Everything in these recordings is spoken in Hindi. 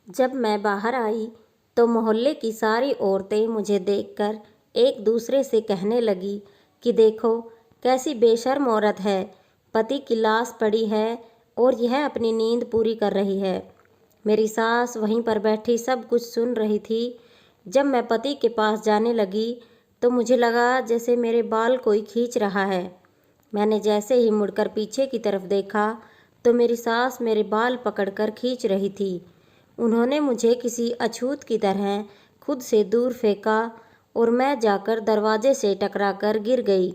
जब मैं बाहर आई तो मोहल्ले की सारी औरतें मुझे देखकर एक दूसरे से कहने लगी कि देखो कैसी बेशर्म औरत है, पति की लाश पड़ी है और यह अपनी नींद पूरी कर रही है। मेरी सास वहीं पर बैठी सब कुछ सुन रही थी। जब मैं पति के पास जाने लगी तो मुझे लगा जैसे मेरे बाल कोई खींच रहा है। मैंने जैसे ही मुड़कर पीछे की तरफ देखा तो मेरी सास मेरे बाल पकड़कर खींच रही थी। उन्होंने मुझे किसी अछूत की तरह खुद से दूर फेंका और मैं जाकर दरवाजे से टकराकर गिर गई।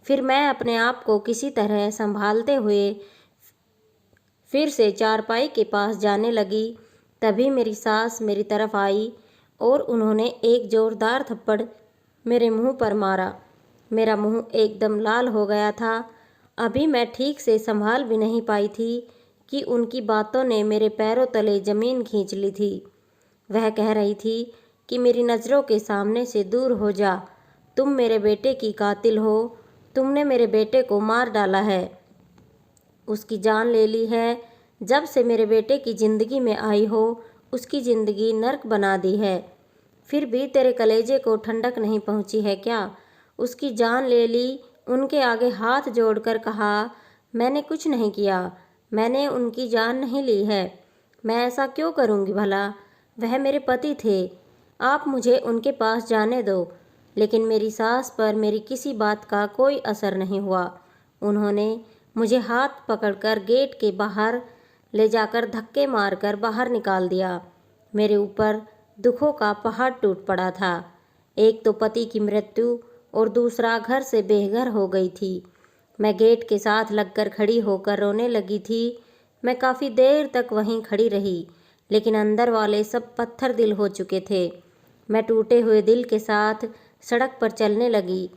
फिर मैं अपने आप को किसी तरह संभालते हुए फिर से चारपाई के पास जाने लगी। तभी मेरी सास मेरी तरफ आई और उन्होंने एक जोरदार थप्पड़ मेरे मुंह पर मारा। मेरा मुंह एकदम लाल हो गया था। अभी मैं ठीक से संभाल भी नहीं पाई थी कि उनकी बातों ने मेरे पैरों तले ज़मीन खींच ली थी। वह कह रही थी कि मेरी नज़रों के सामने से दूर हो जा, तुम मेरे बेटे की कातिल हो, तुमने मेरे बेटे को मार डाला है, उसकी जान ले ली है। जब से मेरे बेटे की ज़िंदगी में आई हो उसकी ज़िंदगी नर्क बना दी है। फिर भी तेरे कलेजे को ठंडक नहीं पहुंची है क्या? उसकी जान ले ली। उनके आगे हाथ जोड़कर कहा, मैंने कुछ नहीं किया, मैंने उनकी जान नहीं ली है। मैं ऐसा क्यों करूंगी भला? वह मेरे पति थे, आप मुझे उनके पास जाने दो। लेकिन मेरी सास पर मेरी किसी बात का कोई असर नहीं हुआ। उन्होंने मुझे हाथ पकड़कर गेट के बाहर ले जाकर धक्के मारकर बाहर निकाल दिया। मेरे ऊपर दुखों का पहाड़ टूट पड़ा था। एक तो पति की मृत्यु और दूसरा घर से बेघर हो गई थी। मैं गेट के साथ लगकर खड़ी होकर रोने लगी थी। मैं काफ़ी देर तक वहीं खड़ी रही, लेकिन अंदर वाले सब पत्थर दिल हो चुके थे। मैं टूटे हुए दिल के साथ सड़क पर चलने लगी।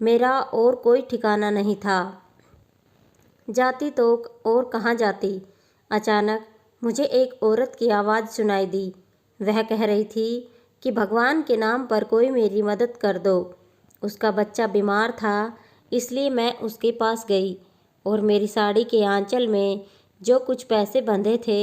मेरा और कोई ठिकाना नहीं था। जाती तो और कहाँ जाती। अचानक मुझे एक औरत की आवाज़ सुनाई दी। वह कह रही थी कि भगवान के नाम पर कोई मेरी मदद कर दो। उसका बच्चा बीमार था, इसलिए मैं उसके पास गई और मेरी साड़ी के आंचल में जो कुछ पैसे बंधे थे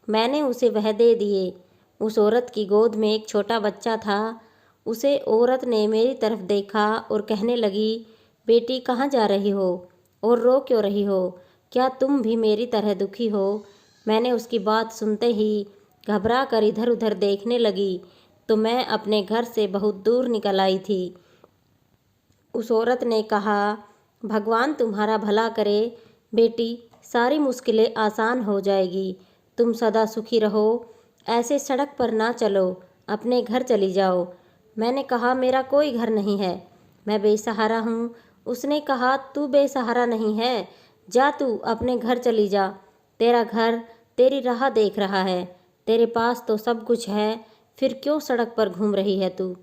मैंने उसे वह दे दिए। उस औरत की गोद में एक छोटा बच्चा था। उसे औरत ने मेरी तरफ देखा और कहने लगी, बेटी कहाँ जा रही हो और रो क्यों रही हो? क्या तुम भी मेरी तरह दुखी हो? मैंने उसकी बात सुनते ही घबरा कर इधर उधर देखने लगी तो मैं अपने घर से बहुत दूर निकल आई थी। उस औरत ने कहा, भगवान तुम्हारा भला करे बेटी, सारी मुश्किलें आसान हो जाएगी, तुम सदा सुखी रहो, ऐसे सड़क पर ना चलो, अपने घर चली जाओ। मैंने कहा, मेरा कोई घर नहीं है, मैं बेसहारा हूँ। उसने कहा, तू बेसहारा नहीं है, जा तू अपने घर चली जा, तेरा घर तेरी राह देख रहा है, तेरे पास तो सब कुछ है, फिर क्यों सड़क पर घूम रही है तू?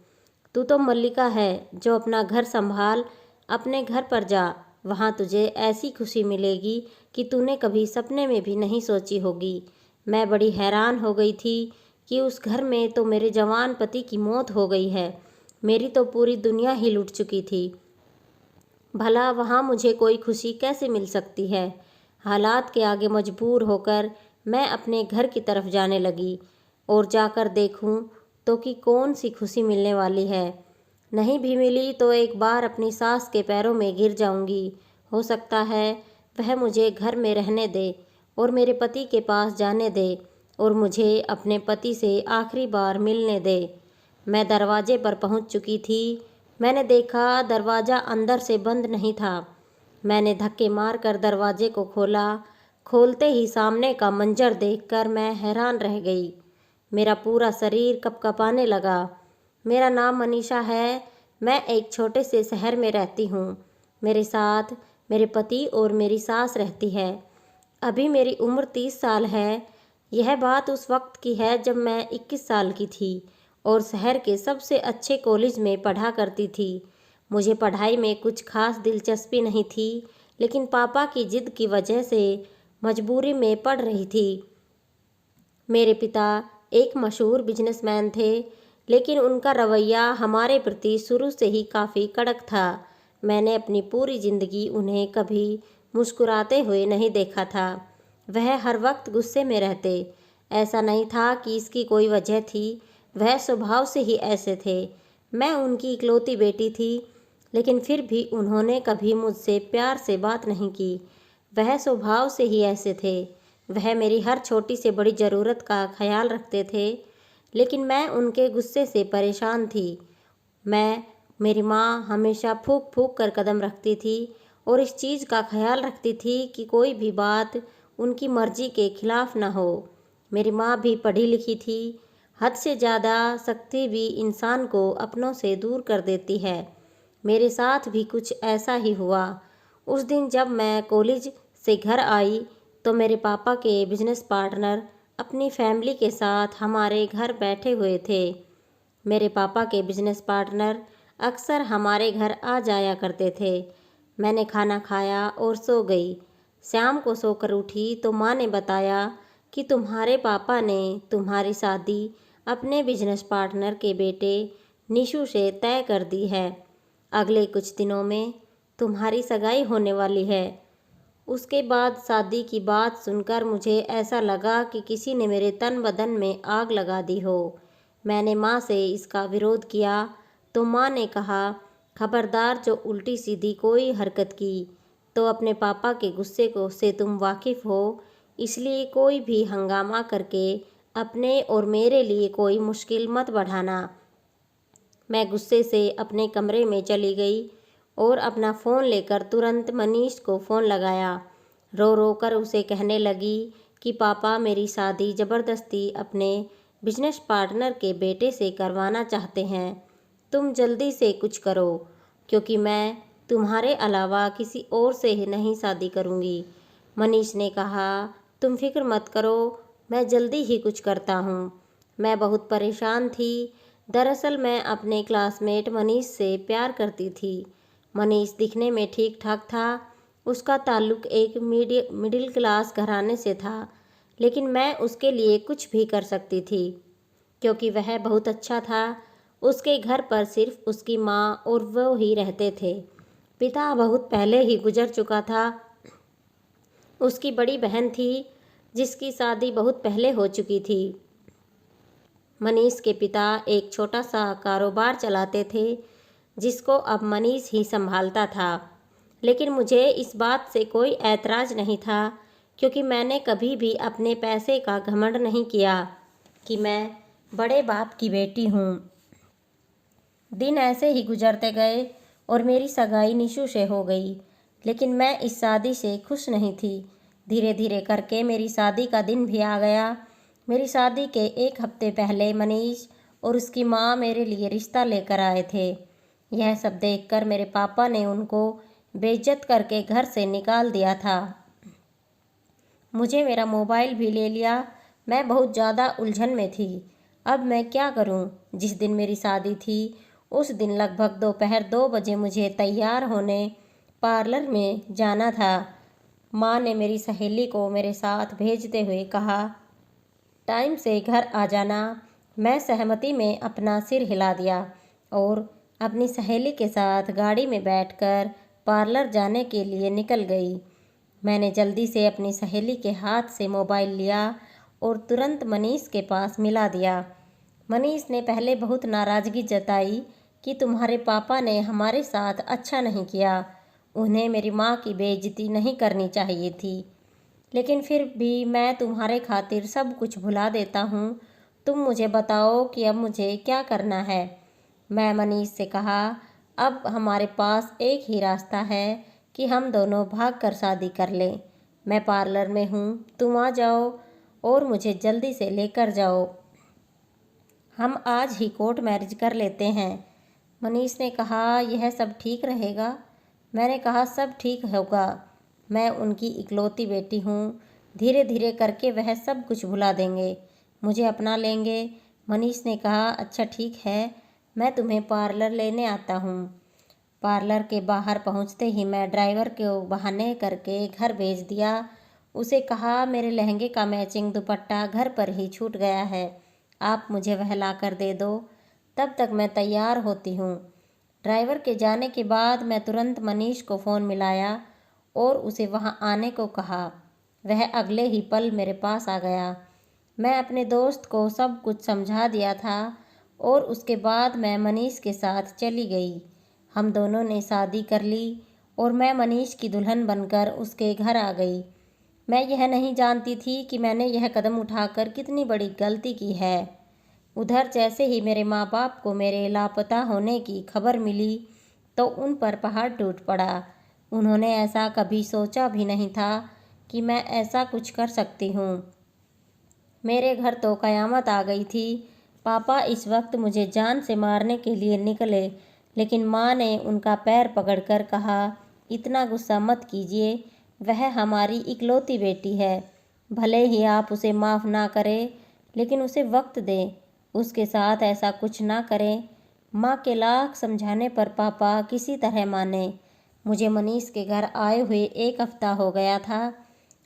तू तो मल्लिका है, जो अपना घर संभाल, अपने घर पर जा, वहाँ तुझे ऐसी खुशी मिलेगी कि तूने कभी सपने में भी नहीं सोची होगी। मैं बड़ी हैरान हो गई थी कि उस घर में तो मेरे जवान पति की मौत हो गई है, मेरी तो पूरी दुनिया ही लुट चुकी थी। भला वहाँ मुझे कोई खुशी कैसे मिल सकती है? हालात के आगे मजबूर होकर मैं अपने घर की तरफ जाने लगी और जाकर देखूं तो कि कौन सी खुशी मिलने वाली है। नहीं भी मिली तो एक बार अपनी सास के पैरों में गिर जाऊंगी। हो सकता है वह मुझे घर में रहने दे और मेरे पति के पास जाने दे और मुझे अपने पति से आखिरी बार मिलने दे। मैं दरवाजे पर पहुंच चुकी थी। मैंने देखा दरवाज़ा अंदर से बंद नहीं था। मैंने धक्के मारकर दरवाजे को खोला। खोलते ही सामने का मंजर देखकर मैं हैरान रह गई। मेरा पूरा शरीर कँपकँपाने लगा। मेरा नाम मनीषा है। मैं एक छोटे से शहर में रहती हूँ। मेरे साथ मेरे पति और मेरी सास रहती है। अभी मेरी उम्र 30 साल है। यह बात उस वक्त की है जब मैं 21 साल की थी और शहर के सबसे अच्छे कॉलेज में पढ़ा करती थी। मुझे पढ़ाई में कुछ खास दिलचस्पी नहीं थी, लेकिन पापा की जिद की वजह से मजबूरी में पढ़ रही थी। मेरे पिता एक मशहूर बिजनेसमैन थे, लेकिन उनका रवैया हमारे प्रति शुरू से ही काफ़ी कड़क था। मैंने अपनी पूरी ज़िंदगी उन्हें कभी मुस्कुराते हुए नहीं देखा था। वह हर वक्त गुस्से में रहते। ऐसा नहीं था कि इसकी कोई वजह थी, वह स्वभाव से ही ऐसे थे। मैं उनकी इकलौती बेटी थी, लेकिन फिर भी उन्होंने कभी मुझसे प्यार से बात नहीं की। वह स्वभाव से ही ऐसे थे। वह मेरी हर छोटी से बड़ी ज़रूरत का ख्याल रखते थे, लेकिन मैं उनके गुस्से से परेशान थी। मेरी माँ हमेशा फूंक फूंक कर कदम रखती थी और इस चीज़ का ख्याल रखती थी कि कोई भी बात उनकी मर्जी के खिलाफ न हो। मेरी माँ भी पढ़ी लिखी थी। हद से ज़्यादा सख्ती भी इंसान को अपनों से दूर कर देती है। मेरे साथ भी कुछ ऐसा ही हुआ। उस दिन जब मैं कॉलेज से घर आई तो मेरे पापा के बिजनेस पार्टनर अपनी फैमिली के साथ हमारे घर बैठे हुए थे। मेरे पापा के बिजनेस पार्टनर अक्सर हमारे घर आ जाया करते थे। मैंने खाना खाया और सो गई। शाम को सोकर उठी तो माँ ने बताया कि तुम्हारे पापा ने तुम्हारी शादी अपने बिजनेस पार्टनर के बेटे निशु से तय कर दी है। अगले कुछ दिनों में तुम्हारी सगाई होने वाली है। उसके बाद शादी की बात सुनकर मुझे ऐसा लगा कि किसी ने मेरे तन बदन में आग लगा दी हो। मैंने माँ से इसका विरोध किया तो माँ ने कहा, खबरदार जो उल्टी सीधी कोई हरकत की तो अपने पापा के गुस्से को से तुम वाकिफ़ हो, इसलिए कोई भी हंगामा करके अपने और मेरे लिए कोई मुश्किल मत बढ़ाना। मैं गुस्से से अपने कमरे में चली गई और अपना फ़ोन लेकर तुरंत मनीष को फ़ोन लगाया। रो रो कर उसे कहने लगी कि पापा मेरी शादी ज़बरदस्ती अपने बिजनेस पार्टनर के बेटे से करवाना चाहते हैं। तुम जल्दी से कुछ करो, क्योंकि मैं तुम्हारे अलावा किसी और से ही नहीं शादी करूँगी। मनीष ने कहा, तुम फिक्र मत करो, मैं जल्दी ही कुछ करता हूँ। मैं बहुत परेशान थी। दरअसल मैं अपने क्लासमेट मनीष से प्यार करती थी। मनीष दिखने में ठीक ठाक था। उसका ताल्लुक़ एक मिडिल क्लास घराने से था, लेकिन मैं उसके लिए कुछ भी कर सकती थी क्योंकि वह बहुत अच्छा था। उसके घर पर सिर्फ उसकी माँ और वो ही रहते थे। पिता बहुत पहले ही गुजर चुका था। उसकी बड़ी बहन थी जिसकी शादी बहुत पहले हो चुकी थी। मनीष के पिता एक छोटा सा कारोबार चलाते थे जिसको अब मनीष ही संभालता था। लेकिन मुझे इस बात से कोई ऐतराज़ नहीं था, क्योंकि मैंने कभी भी अपने पैसे का घमंड नहीं किया कि मैं बड़े बाप की बेटी हूँ। दिन ऐसे ही गुजरते गए और मेरी सगाई निशु से हो गई, लेकिन मैं इस शादी से खुश नहीं थी। धीरे धीरे करके मेरी शादी का दिन भी आ गया। मेरी शादी के एक हफ्ते पहले मनीष और उसकी माँ मेरे लिए रिश्ता लेकर आए थे। यह सब देखकर मेरे पापा ने उनको बेइज्जत करके घर से निकाल दिया था। मुझे मेरा मोबाइल भी ले लिया। मैं बहुत ज़्यादा उलझन में थी। अब मैं क्या करूं? जिस दिन मेरी शादी थी उस दिन लगभग दोपहर 2 बजे मुझे तैयार होने पार्लर में जाना था। माँ ने मेरी सहेली को मेरे साथ भेजते हुए कहा, टाइम से घर आ जाना। मैं सहमति में अपना सिर हिला दिया और अपनी सहेली के साथ गाड़ी में बैठकर पार्लर जाने के लिए निकल गई। मैंने जल्दी से अपनी सहेली के हाथ से मोबाइल लिया और तुरंत मनीष के पास मिला दिया। मनीष ने पहले बहुत नाराज़गी जताई कि तुम्हारे पापा ने हमारे साथ अच्छा नहीं किया, उन्हें मेरी माँ की बेइज्जती नहीं करनी चाहिए थी। लेकिन फिर भी मैं तुम्हारे खातिर सब कुछ भुला देता हूँ। तुम मुझे बताओ कि अब मुझे क्या करना है। मैं मनीष से कहा, अब हमारे पास एक ही रास्ता है कि हम दोनों भागकर शादी कर लें। मैं पार्लर में हूँ, तुम आ जाओ और मुझे जल्दी से लेकर जाओ। हम आज ही कोर्ट मैरिज कर लेते हैं। मनीष ने कहा, यह सब ठीक रहेगा? मैंने कहा, सब ठीक होगा। मैं उनकी इकलौती बेटी हूँ। धीरे धीरे करके वह सब कुछ भुला देंगे, मुझे अपना लेंगे। मनीष ने कहा, अच्छा ठीक है, मैं तुम्हें पार्लर लेने आता हूँ। पार्लर के बाहर पहुँचते ही मैं ड्राइवर को बहाने करके घर भेज दिया। उसे कहा, मेरे लहंगे का मैचिंग दुपट्टा घर पर ही छूट गया है, आप मुझे वह ला कर दे दो, तब तक मैं तैयार होती हूँ। ड्राइवर के जाने के बाद मैं तुरंत मनीष को फ़ोन मिलाया और उसे वहाँ आने को कहा। वह अगले ही पल मेरे पास आ गया। मैं अपने दोस्त को सब कुछ समझा दिया था और उसके बाद मैं मनीष के साथ चली गई। हम दोनों ने शादी कर ली और मैं मनीष की दुल्हन बनकर उसके घर आ गई। मैं यह नहीं जानती थी कि मैंने यह कदम उठाकर कितनी बड़ी गलती की है। उधर जैसे ही मेरे माँ बाप को मेरे लापता होने की खबर मिली तो उन पर पहाड़ टूट पड़ा। उन्होंने ऐसा कभी सोचा भी नहीं था कि मैं ऐसा कुछ कर सकती हूँ। मेरे घर तो कयामत आ गई थी। पापा इस वक्त मुझे जान से मारने के लिए निकले, लेकिन माँ ने उनका पैर पकड़कर कहा, इतना गुस्सा मत कीजिए, वह हमारी इकलौती बेटी है। भले ही आप उसे माफ़ ना करें, लेकिन उसे वक्त दें, उसके साथ ऐसा कुछ ना करें। माँ के लाख समझाने पर पापा किसी तरह माने। मुझे मनीष के घर आए हुए 1 हफ्ता हो गया था,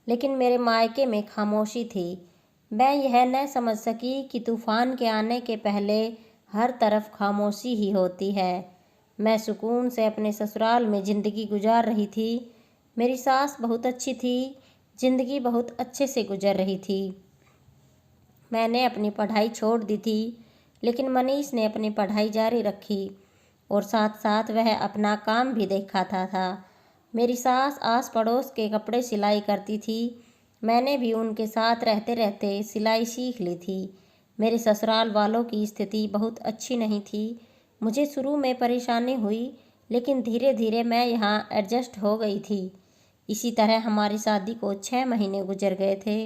लेकिन मेरे मायके में खामोशी थी। मैं यह न समझ सकी कि तूफान के आने के पहले हर तरफ खामोशी ही होती है। मैं सुकून से अपने ससुराल में ज़िंदगी गुजार रही थी। मेरी सास बहुत अच्छी थी, ज़िंदगी बहुत अच्छे से गुजर रही थी। मैंने अपनी पढ़ाई छोड़ दी थी, लेकिन मनीष ने अपनी पढ़ाई जारी रखी और साथ साथ वह अपना काम भी देखा था। मेरी सास आस पड़ोस के कपड़े सिलाई करती थी। मैंने भी उनके साथ रहते रहते सिलाई सीख ली थी। मेरे ससुराल वालों की स्थिति बहुत अच्छी नहीं थी। मुझे शुरू में परेशानी हुई, लेकिन धीरे धीरे मैं यहाँ एडजस्ट हो गई थी। इसी तरह हमारी शादी को 6 महीने गुजर गए थे।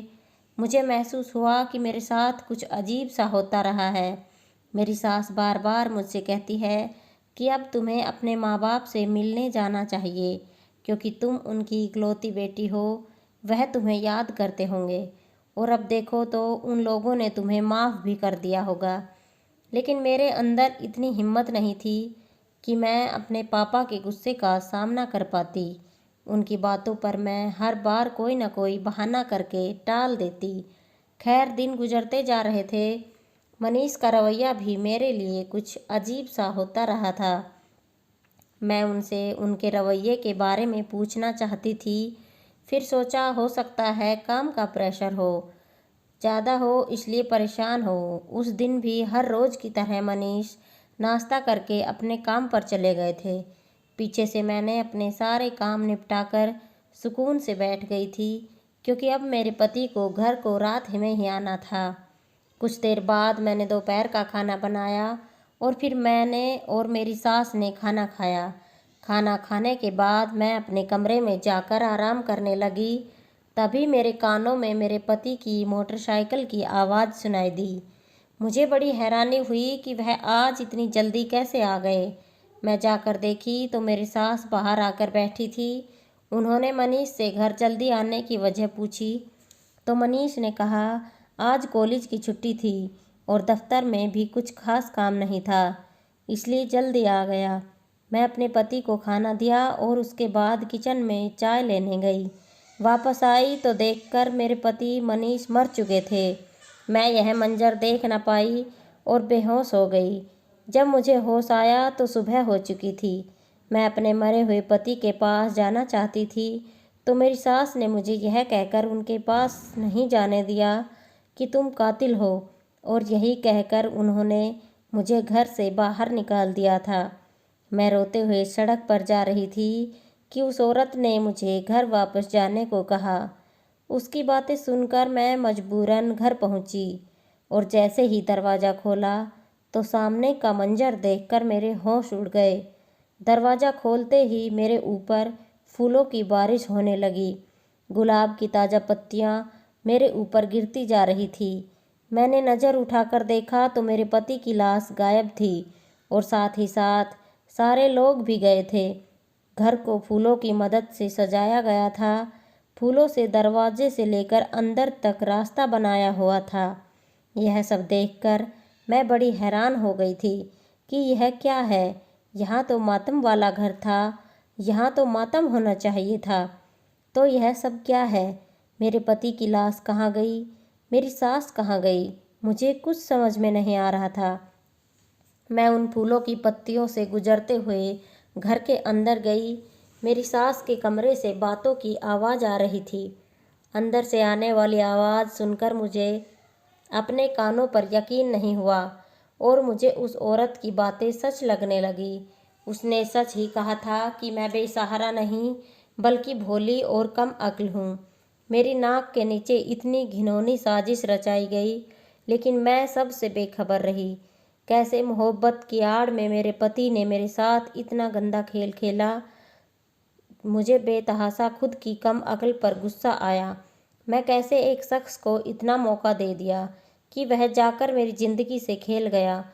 मुझे महसूस हुआ कि मेरे साथ कुछ अजीब सा होता रहा है। मेरी सास बार बार मुझसे कहती है कि अब तुम्हें अपने माँ बाप से मिलने जाना चाहिए, क्योंकि तुम उनकी इकलौती बेटी हो, वह तुम्हें याद करते होंगे। और अब देखो तो उन लोगों ने तुम्हें माफ़ भी कर दिया होगा। लेकिन मेरे अंदर इतनी हिम्मत नहीं थी कि मैं अपने पापा के गुस्से का सामना कर पाती। उनकी बातों पर मैं हर बार कोई न कोई बहाना करके टाल देती। खैर, दिन गुजरते जा रहे थे। मनीष का रवैया भी मेरे लिए कुछ अजीब सा होता रहा था। मैं उनसे उनके रवैये के बारे में पूछना चाहती थी, फिर सोचा हो सकता है काम का प्रेशर हो ज़्यादा हो, इसलिए परेशान हो। उस दिन भी हर रोज़ की तरह मनीष नाश्ता करके अपने काम पर चले गए थे। पीछे से मैंने अपने सारे काम निपटाकर सुकून से बैठ गई थी, क्योंकि अब मेरे पति को घर को रात में ही आना था। कुछ देर बाद मैंने दोपहर का खाना बनाया और फिर मैंने और मेरी सास ने खाना खाया। खाना खाने के बाद मैं अपने कमरे में जाकर आराम करने लगी। तभी मेरे कानों में मेरे पति की मोटरसाइकिल की आवाज़ सुनाई दी। मुझे बड़ी हैरानी हुई कि वह आज इतनी जल्दी कैसे आ गए। मैं जाकर देखी तो मेरी सास बाहर आकर बैठी थी। उन्होंने मनीष से घर जल्दी आने की वजह पूछी तो मनीष ने कहा, आज कॉलेज की छुट्टी थी और दफ्तर में भी कुछ खास काम नहीं था, इसलिए जल्दी आ गया। मैं अपने पति को खाना दिया और उसके बाद किचन में चाय लेने गई। वापस आई तो देखकर मेरे पति मनीष मर चुके थे। मैं यह मंजर देख न पाई और बेहोश हो गई। जब मुझे होश आया तो सुबह हो चुकी थी। मैं अपने मरे हुए पति के पास जाना चाहती थी तो मेरी सास ने मुझे यह कहकर उनके पास नहीं जाने दिया कि तुम कातिल हो, और यही कहकर उन्होंने मुझे घर से बाहर निकाल दिया था। मैं रोते हुए सड़क पर जा रही थी कि उस औरत ने मुझे घर वापस जाने को कहा। उसकी बातें सुनकर मैं मजबूरन घर पहुंची और जैसे ही दरवाज़ा खोला तो सामने का मंजर देखकर मेरे होश उड़ गए। दरवाज़ा खोलते ही मेरे ऊपर फूलों की बारिश होने लगी। गुलाब की ताज़ा पत्तियां मेरे ऊपर गिरती जा रही थी। मैंने नज़र उठाकर देखा तो मेरे पति की लाश गायब थी और साथ ही साथ सारे लोग भी गए थे। घर को फूलों की मदद से सजाया गया था। फूलों से दरवाजे से लेकर अंदर तक रास्ता बनाया हुआ था। यह सब देखकर मैं बड़ी हैरान हो गई थी कि यह क्या है। यहाँ तो मातम वाला घर था, यहाँ तो मातम होना चाहिए था। तो यह सब क्या है? मेरे पति की लाश कहाँ गई? मेरी सास कहाँ गई? मुझे कुछ समझ में नहीं आ रहा था। मैं उन फूलों की पत्तियों से गुजरते हुए घर के अंदर गई। मेरी सास के कमरे से बातों की आवाज़ आ रही थी। अंदर से आने वाली आवाज़ सुनकर मुझे अपने कानों पर यकीन नहीं हुआ और मुझे उस औरत की बातें सच लगने लगी। उसने सच ही कहा था कि मैं बेसहारा नहीं बल्कि भोली और कम अक्ल हूँ। मेरी नाक के नीचे इतनी घिनौनी साजिश रचाई गई, लेकिन मैं सबसे बेखबर रही। कैसे मोहब्बत की आड़ में मेरे पति ने मेरे साथ इतना गंदा खेल खेला। मुझे बेतहाशा खुद की कम अक्ल पर गुस्सा आया। मैं कैसे एक शख्स को इतना मौका दे दिया कि वह जाकर मेरी ज़िंदगी से खेल गया।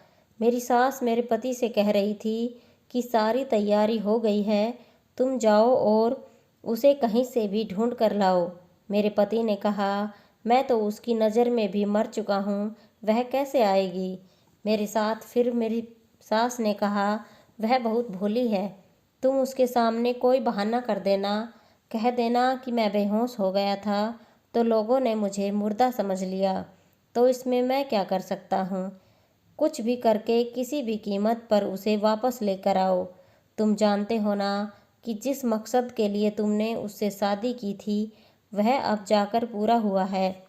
मेरी सास मेरे पति से कह रही थी कि सारी तैयारी हो गई है, तुम जाओ और उसे कहीं से भी ढूंढ कर लाओ। मेरे पति ने कहा, मैं तो उसकी नज़र में भी मर चुका हूँ, वह कैसे आएगी। मेरे साथ फिर मेरी सास ने कहा, वह बहुत भोली है, तुम उसके सामने कोई बहाना कर देना, कह देना कि मैं बेहोश हो गया था तो लोगों ने मुझे मुर्दा समझ लिया, तो इसमें मैं क्या कर सकता हूँ। कुछ भी करके किसी भी कीमत पर उसे वापस लेकर आओ। तुम जानते हो ना कि जिस मकसद के लिए तुमने उससे शादी की थी वह अब जाकर पूरा हुआ है।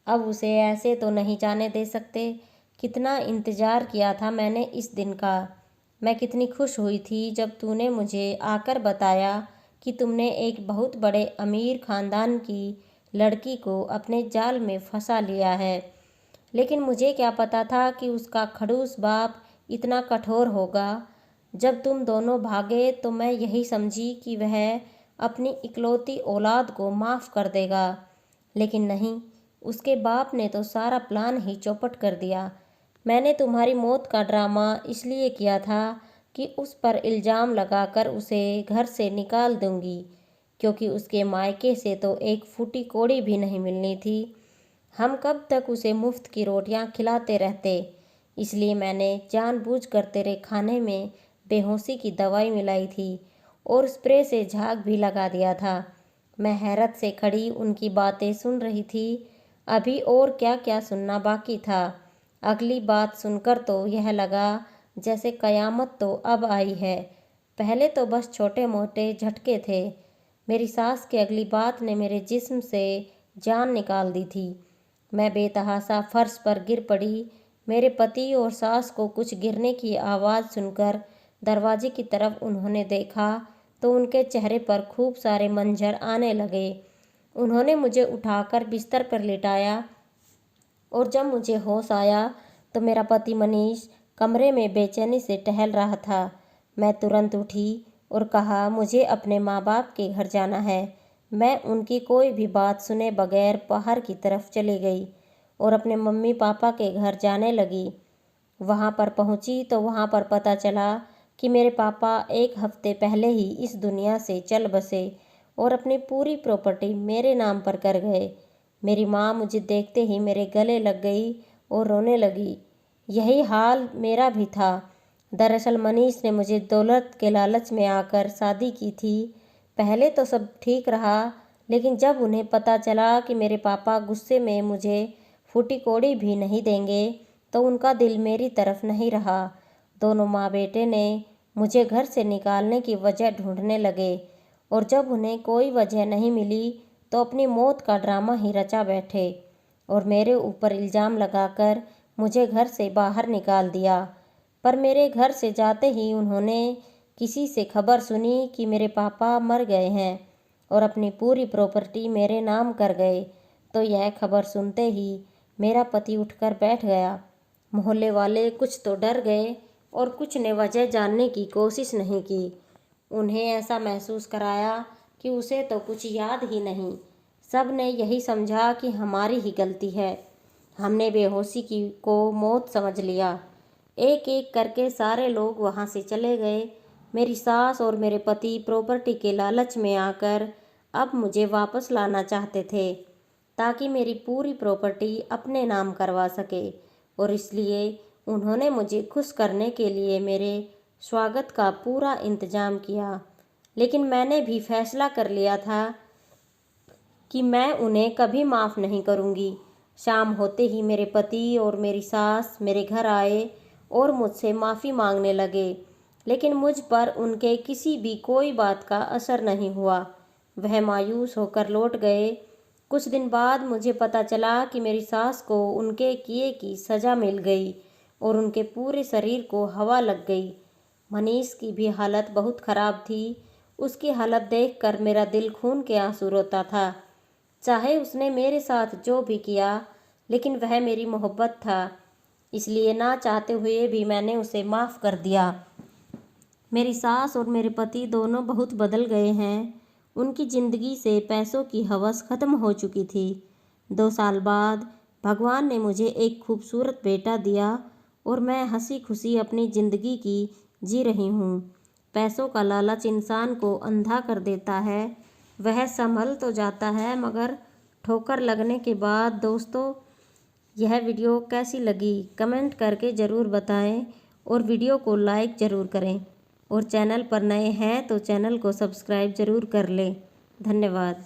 अब उसे ऐसे तो नहीं जाने दे सकते। कितना इंतज़ार किया था मैंने इस दिन का। मैं कितनी खुश हुई थी जब तूने मुझे आकर बताया कि तुमने एक बहुत बड़े अमीर ख़ानदान की लड़की को अपने जाल में फंसा लिया है। लेकिन मुझे क्या पता था कि उसका खड़ूस बाप इतना कठोर होगा। जब तुम दोनों भागे तो मैं यही समझी कि वह अपनी इकलौती औलाद को माफ़ कर देगा, लेकिन नहीं, उसके बाप ने तो सारा प्लान ही चौपट कर दिया। मैंने तुम्हारी मौत का ड्रामा इसलिए किया था कि उस पर इल्ज़ाम लगाकर उसे घर से निकाल दूंगी, क्योंकि उसके मायके से तो एक फूटी कौड़ी भी नहीं मिलनी थी। हम कब तक उसे मुफ्त की रोटियां खिलाते रहते। इसलिए मैंने जानबूझकर तेरे खाने में बेहोशी की दवाई मिलाई थी और स्प्रे से झाग भी लगा दिया था। मैं हैरत से खड़ी उनकी बातें सुन रही थी। अभी और क्या क्या सुनना बाकी था। अगली बात सुनकर तो यह लगा जैसे कयामत तो अब आई है। पहले तो बस छोटे मोटे झटके थे। मेरी सास की अगली बात ने मेरे जिस्म से जान निकाल दी थी। मैं बेतहाशा फर्श पर गिर पड़ी। मेरे पति और सास को कुछ गिरने की आवाज़ सुनकर दरवाजे की तरफ उन्होंने देखा तो उनके चेहरे पर खूब सारे मंजर आने लगे। उन्होंने मुझे उठाकर बिस्तर पर लिटाया और जब मुझे होश आया तो मेरा पति मनीष कमरे में बेचैनी से टहल रहा था। मैं तुरंत उठी और कहा, मुझे अपने माँ बाप के घर जाना है। मैं उनकी कोई भी बात सुने बगैर बाहर की तरफ चली गई और अपने मम्मी पापा के घर जाने लगी। वहाँ पर पहुँची तो वहाँ पर पता चला कि मेरे पापा एक हफ्ते पहले ही इस दुनिया से चल बसे और अपनी पूरी प्रॉपर्टी मेरे नाम पर कर गए। मेरी माँ मुझे देखते ही मेरे गले लग गई और रोने लगी। यही हाल मेरा भी था। दरअसल मनीष ने मुझे दौलत के लालच में आकर शादी की थी। पहले तो सब ठीक रहा, लेकिन जब उन्हें पता चला कि मेरे पापा गुस्से में मुझे फूटी कौड़ी भी नहीं देंगे तो उनका दिल मेरी तरफ नहीं रहा। दोनों माँ बेटे ने मुझे घर से निकालने की वजह ढूंढने लगे और जब उन्हें कोई वजह नहीं मिली तो अपनी मौत का ड्रामा ही रचा बैठे और मेरे ऊपर इल्ज़ाम लगाकर मुझे घर से बाहर निकाल दिया। पर मेरे घर से जाते ही उन्होंने किसी से खबर सुनी कि मेरे पापा मर गए हैं और अपनी पूरी प्रॉपर्टी मेरे नाम कर गए, तो यह खबर सुनते ही मेरा पति उठकर बैठ गया। मोहल्ले वाले कुछ तो डर गए और कुछ ने वजह जानने की कोशिश नहीं की। उन्हें ऐसा महसूस कराया कि उसे तो कुछ याद ही नहीं। सब ने यही समझा कि हमारी ही गलती है, हमने बेहोशी की को मौत समझ लिया। एक एक करके सारे लोग वहाँ से चले गए। मेरी सास और मेरे पति प्रॉपर्टी के लालच में आकर अब मुझे वापस लाना चाहते थे ताकि मेरी पूरी प्रॉपर्टी अपने नाम करवा सके, और इसलिए उन्होंने मुझे खुश करने के लिए मेरे स्वागत का पूरा इंतजाम किया। लेकिन मैंने भी फैसला कर लिया था कि मैं उन्हें कभी माफ़ नहीं करूँगी। शाम होते ही मेरे पति और मेरी सास मेरे घर आए और मुझसे माफ़ी मांगने लगे, लेकिन मुझ पर उनके किसी भी कोई बात का असर नहीं हुआ। वह मायूस होकर लौट गए। कुछ दिन बाद मुझे पता चला कि मेरी सास को उनके किए की सज़ा मिल गई और उनके पूरे शरीर को हवा लग गई। मनीष की भी हालत बहुत ख़राब थी। उसकी हालत देखकर मेरा दिल खून के आंसू रोता था। चाहे उसने मेरे साथ जो भी किया, लेकिन वह मेरी मोहब्बत था, इसलिए ना चाहते हुए भी मैंने उसे माफ़ कर दिया। मेरी सास और मेरे पति दोनों बहुत बदल गए हैं। उनकी ज़िंदगी से पैसों की हवस ख़त्म हो चुकी थी। 2 साल बाद भगवान ने मुझे एक खूबसूरत बेटा दिया और मैं हंसी खुशी अपनी ज़िंदगी की जी रही हूँ। पैसों का लालच इंसान को अंधा कर देता है। वह संभल तो जाता है, मगर ठोकर लगने के बाद। दोस्तों, यह वीडियो कैसी लगी कमेंट करके ज़रूर बताएं और वीडियो को लाइक ज़रूर करें और चैनल पर नए हैं तो चैनल को सब्सक्राइब ज़रूर कर लें। धन्यवाद।